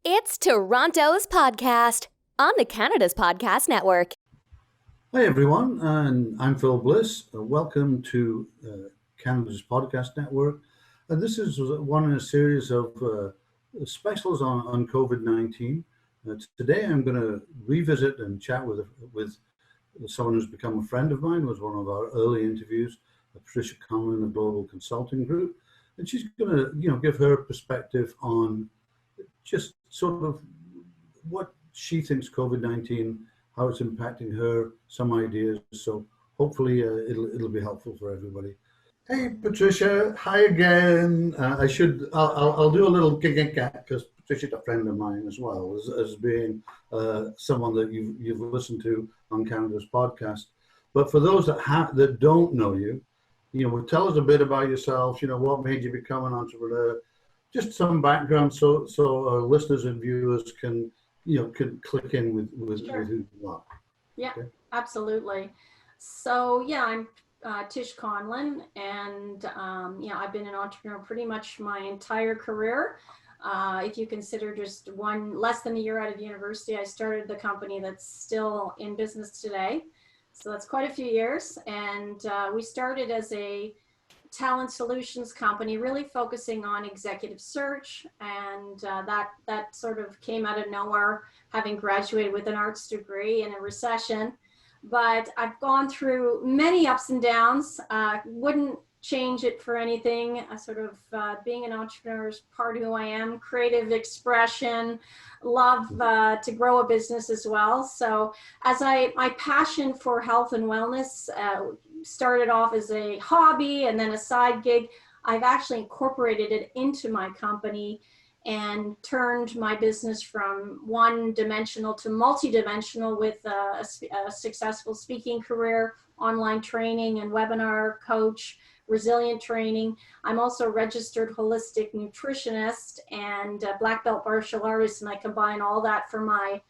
It's Toronto's podcast on the Canada's Podcast Network. Hi everyone, and I'm Phil Bliss. Welcome to Canada's Podcast Network. This is one in a series of specials on COVID-19. Today I'm going to revisit and chat with someone who's become a friend of mine. It was one of our early interviews, Patricia Conlin of Global Consulting Group, and she's going to give her perspective on just sort of what she thinks COVID-19, how it's impacting her, some ideas. So hopefully it'll be helpful for everybody. Hey Patricia, hi again. I'll do a little gig because Patricia's a friend of mine as well as being someone that you've listened to on Canada's podcast. But for those that don't know you, tell us a bit about yourself. What made you become an entrepreneur? Just some background so listeners and viewers can click in with Sure. who you are. Yeah, Okay. absolutely. So yeah, I'm Tish Conlin, and I've been an entrepreneur pretty much my entire career. If you consider just less than a year out of university, I started the company that's still in business today. So that's quite a few years, and we started as a talent solutions company, really focusing on executive search, and that sort of came out of nowhere, having graduated with an arts degree in a recession. But I've gone through many ups and downs. Wouldn't change it for anything. Being an entrepreneur is part of who I am. Creative expression, love to grow a business as well. So my passion for health and wellness started off as a hobby and then a side gig. I've actually incorporated it into my company and turned my business from one-dimensional to multi-dimensional with a successful speaking career, online training and webinar coach, resilient training. I'm also a registered holistic nutritionist and a black belt martial artist, and I combine all that for my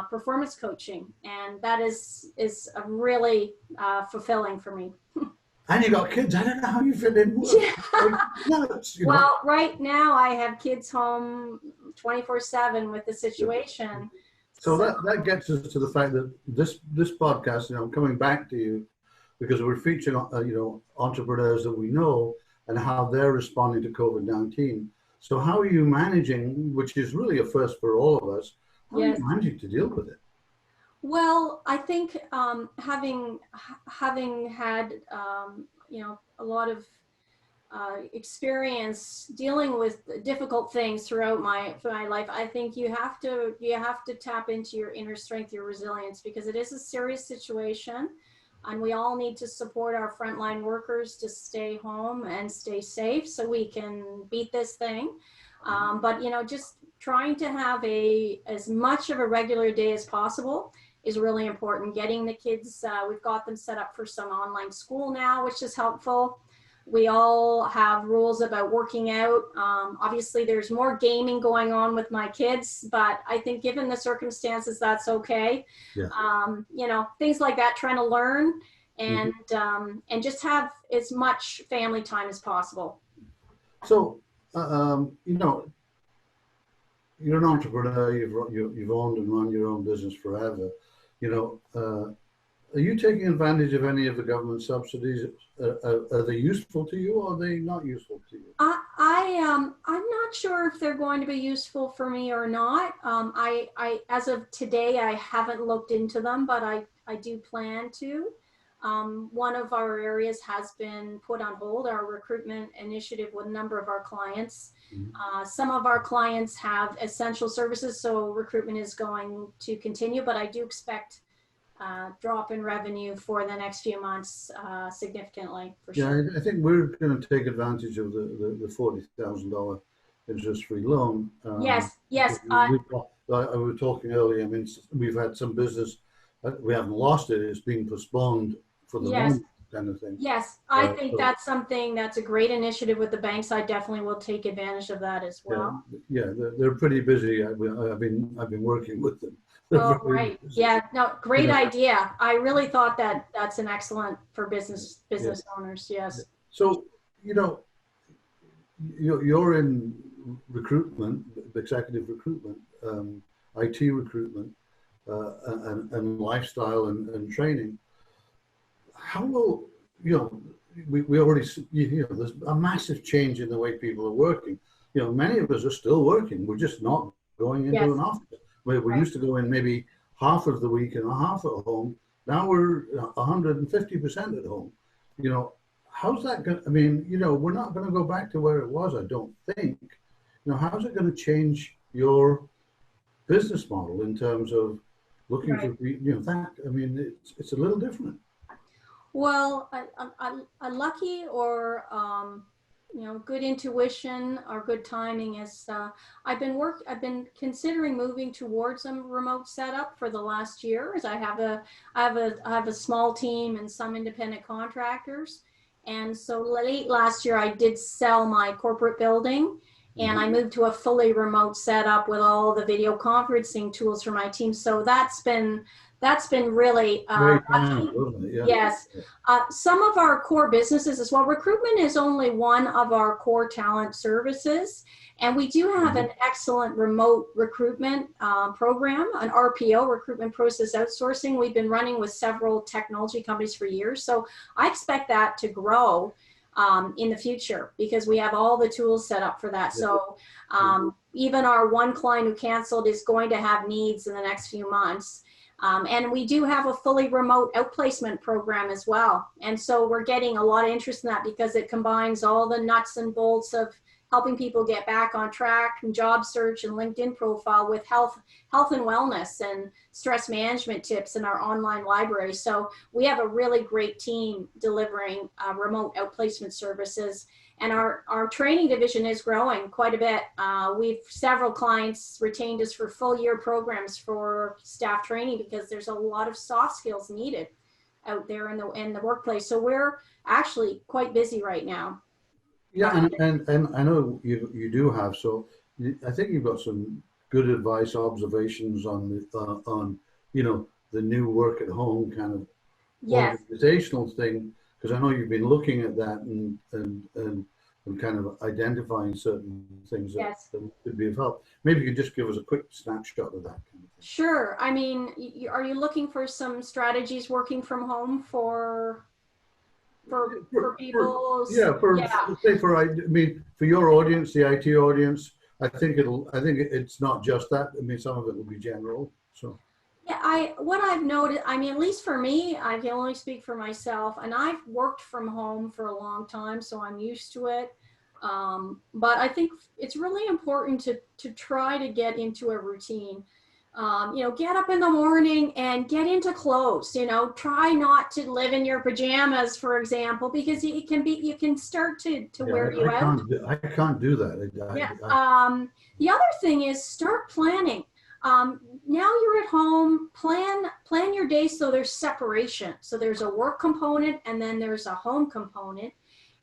performance coaching, and that is really fulfilling for me. And you got kids. I don't know how you fit in. Well, right now I have kids home 24/7 with the situation. So that gets us to the fact that this podcast, coming back to you, because we're featuring entrepreneurs that we know and how they're responding to COVID-19. So how are you managing, which is really a first for all of us, how are you managing to deal with it? Well, I think having had a lot of experience dealing with difficult things throughout my life, I think you have to tap into your inner strength, your resilience, because it is a serious situation, and we all need to support our frontline workers to stay home and stay safe so we can beat this thing. But just trying to have as much of a regular day as possible is really important. Getting the kids, we've got them set up for some online school now, which is helpful. We all have rules about working out. Obviously, there's more gaming going on with my kids, but I think given the circumstances, that's okay. Yeah. Things like that, trying to learn and just have as much family time as possible. So, you're an entrepreneur. You've owned and run your own business forever. Are you taking advantage of any of the government subsidies? Are they useful to you, or are they not useful to you? I'm not sure if they're going to be useful for me or not. I as of today, I haven't looked into them, but I do plan to. One of our areas has been put on hold, our recruitment initiative with a number of our clients. Some of our clients have essential services, so recruitment is going to continue, but I do expect drop in revenue for the next few months significantly, for sure. Yeah, I think we're going to take advantage of the $40,000 interest-free loan. Yes. We were talking earlier. I mean, we've had some business. We haven't lost it. It's been postponed for the moment, kind of thing. Yes, I think that's a great initiative with the banks. I definitely will take advantage of that as well. Yeah, they're pretty busy. I've been working with them. Oh, right. Yeah, no, great idea. I really thought that's an excellent for business owners. Yes. So, you're in recruitment, executive recruitment, IT recruitment, and lifestyle and training. How will, we already, there's a massive change in the way people are working. Many of us are still working. We're just not going into an office. We used to go in maybe half of the week and a half at home. Now we're 150% at home. How's that going? I mean, we're not going to go back to where it was, I don't think. How's it going to change your business model in terms of looking for, that? I mean, it's a little different. Well, a lucky or good intuition or good timing is I've been considering moving towards a remote setup for the last year, as I have a small team and some independent contractors. And so late last year, I did sell my corporate building, and I moved to a fully remote setup with all the video conferencing tools for my team. So that's been really lucky. Yeah. Yes. Some of our core businesses as well. Recruitment is only one of our core talent services. And we do have an excellent remote recruitment program, an RPO, recruitment process outsourcing. We've been running with several technology companies for years. So I expect that to grow in the future because we have all the tools set up for that. So even our one client who canceled is going to have needs in the next few months. And we do have a fully remote outplacement program as well. And so we're getting a lot of interest in that because it combines all the nuts and bolts of helping people get back on track and job search and LinkedIn profile with health and wellness and stress management tips in our online library. So we have a really great team delivering remote outplacement services. And our training division is growing quite a bit. We've several clients retained us for full year programs for staff training because there's a lot of soft skills needed out there in the workplace. So we're actually quite busy right now. Yeah, and I know you do have, so I think you've got some good advice, observations on the new work at home kind of organizational thing, because I know you've been looking at that and kind of identifying certain things that could be of help. Maybe you could just give us a quick snapshot of that kind of thing. Sure. I mean, are you looking for some strategies working from home for people? For your audience, the IT audience, I think it's not just that. I mean, some of it will be general. So yeah, what I've noted, I mean, at least for me, I can only speak for myself, and I've worked from home for a long time, so I'm used to it. But I think it's really important to try to get into a routine. Get up in the morning and get into clothes. Try not to live in your pajamas, for example, because you can start to wear you out. I can't do that. The other thing is start planning. Now you're at home, plan your day so there's separation. So there's a work component and then there's a home component.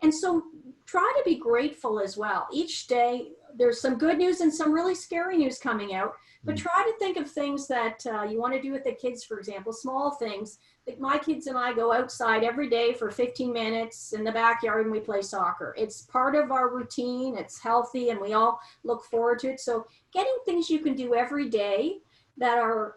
And so try to be grateful as well. Each day there's some good news and some really scary news coming out. But try to think of things that you want to do with the kids, for example, small things. Like my kids and I go outside every day for 15 minutes in the backyard and we play soccer. It's part of our routine. It's healthy and we all look forward to it. So getting things you can do every day that are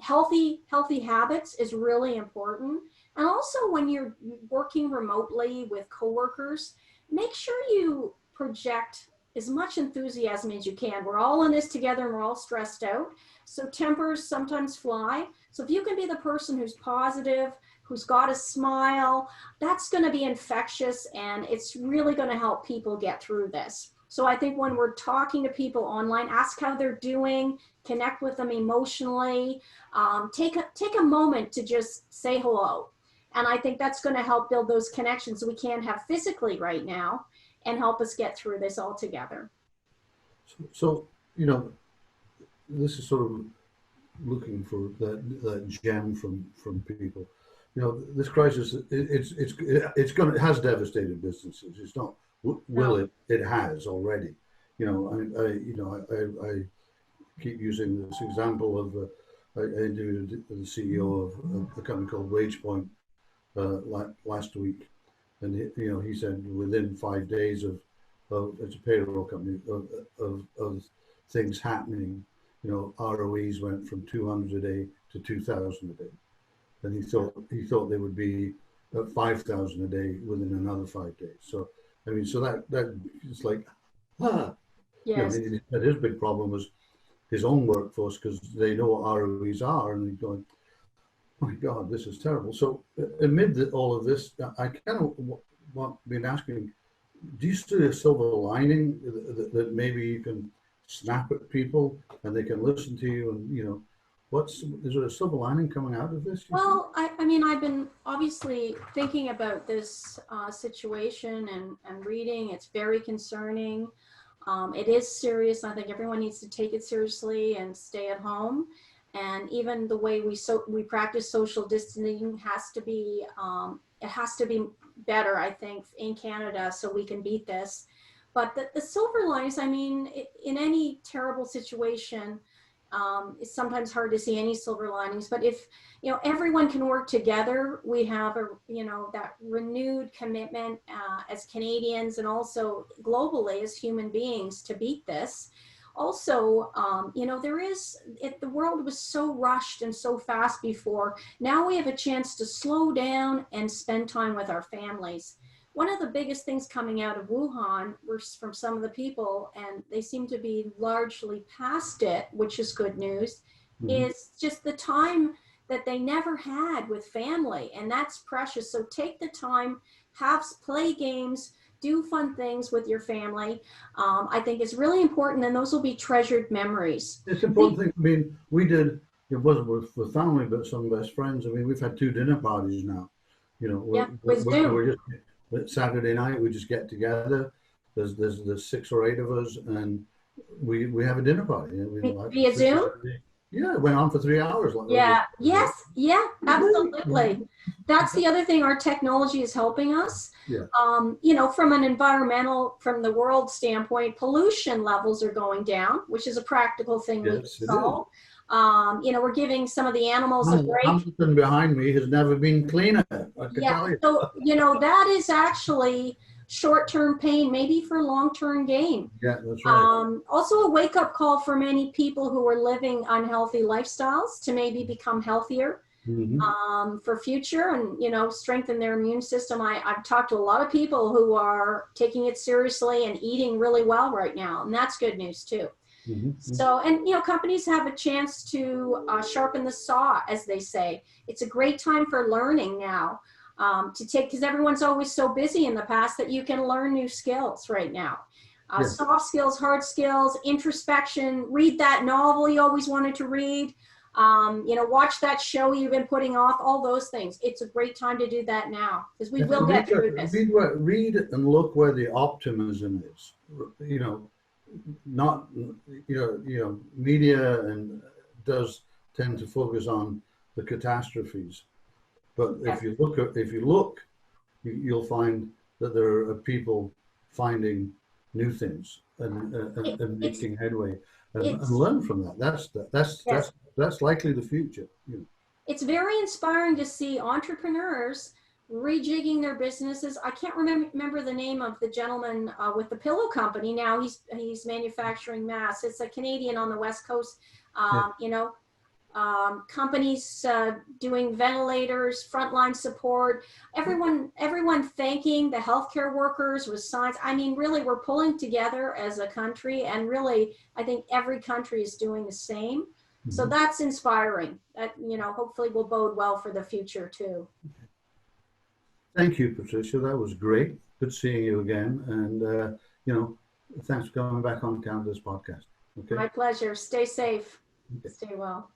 healthy habits is really important. And also when you're working remotely with coworkers, make sure you project as much enthusiasm as you can. We're all in this together and we're all stressed out. So tempers sometimes fly. So if you can be the person who's positive, who's got a smile, that's going to be infectious and it's really going to help people get through this. So I think when we're talking to people online, ask how they're doing, connect with them emotionally, take a moment to just say hello. And I think that's going to help build those connections we can't have physically right now and help us get through this all together. So this is sort of looking for that gem from people. This crisis, it has devastated businesses. It's not it has already. I keep using this example of I interviewed the CEO of a company called WagePoint last week, and he said within 5 days of it's a payroll company, of things happening. You know, ROEs went from 200 a day to 2,000 a day. And he thought they would be at 5,000 a day within another 5 days. So, I mean, so that it's like, Yes. You know, that his big problem was his own workforce, because they know what ROEs are, and he's going, my God, this is terrible. So amid all of this, I kind of been asking, do you see a silver lining that maybe you can snap at people and they can listen to you, and, you know, is there a silver lining coming out of this? Well, I mean, I've been obviously thinking about this situation and reading. It's very concerning. It is serious. I think everyone needs to take it seriously and stay at home. And even the way we practice social distancing has to be it has to be better, I think, in Canada, so we can beat this. But the silver linings, I mean, in any terrible situation, it's sometimes hard to see any silver linings. But if, you know, everyone can work together, we have that renewed commitment as Canadians and also globally as human beings to beat this. Also, the world was so rushed and so fast before. Now we have a chance to slow down and spend time with our families. One of the biggest things coming out of Wuhan were from some of the people, and they seem to be largely past it, which is good news, is just the time that they never had with family, and that's precious. So take the time, play games, do fun things with your family. I think it's really important, and those will be treasured memories. It's an important thing. I mean, we did, it wasn't with family, but some best friends. I mean, we've had 2 dinner parties now. You know, we're just, Saturday night we just get together. There's 6 or 8 of us, and we have a dinner party. Via Zoom? Yeah, it went on for 3 hours. Yeah, absolutely. That's the other thing. Our technology is helping us. Yeah. You know, from the world standpoint, pollution levels are going down, which is a practical thing we can solve. You know, we're giving some of the animals a break. Something behind me has never been cleaner, I can tell you. So, you know, that is actually short-term pain, maybe for long-term gain. Yeah, that's right. Also a wake-up call for many people who are living unhealthy lifestyles to maybe become healthier for future, and, you know, strengthen their immune system. I've talked to a lot of people who are taking it seriously and eating really well right now, and that's good news too. So, and, you know, companies have a chance to sharpen the saw, as they say. It's a great time for learning now, because everyone's always so busy in the past that you can learn new skills right now. Soft skills, hard skills, introspection, read that novel you always wanted to read, you know, watch that show you've been putting off, all those things. It's a great time to do that now, because we will get through this. Read and look where the optimism is, you know. Not, you know, media and does tend to focus on the catastrophes, but if you look, you'll find that there are people finding new things and making headway, and learn from that. That's likely the future. You know. It's very inspiring to see entrepreneurs rejigging their businesses. I can't remember the name of the gentleman with the pillow company. Now he's manufacturing masks. It's a Canadian on the West Coast. You know, companies doing ventilators, frontline support. Everyone thanking the healthcare workers with signs. I mean, really, we're pulling together as a country, and really, I think every country is doing the same. So that's inspiring. That, you know, hopefully will bode well for the future too. Thank you, Patricia. That was great. Good seeing you again. And, you know, thanks for coming back on Canada's podcast. Okay. My pleasure. Stay safe. Okay. Stay well.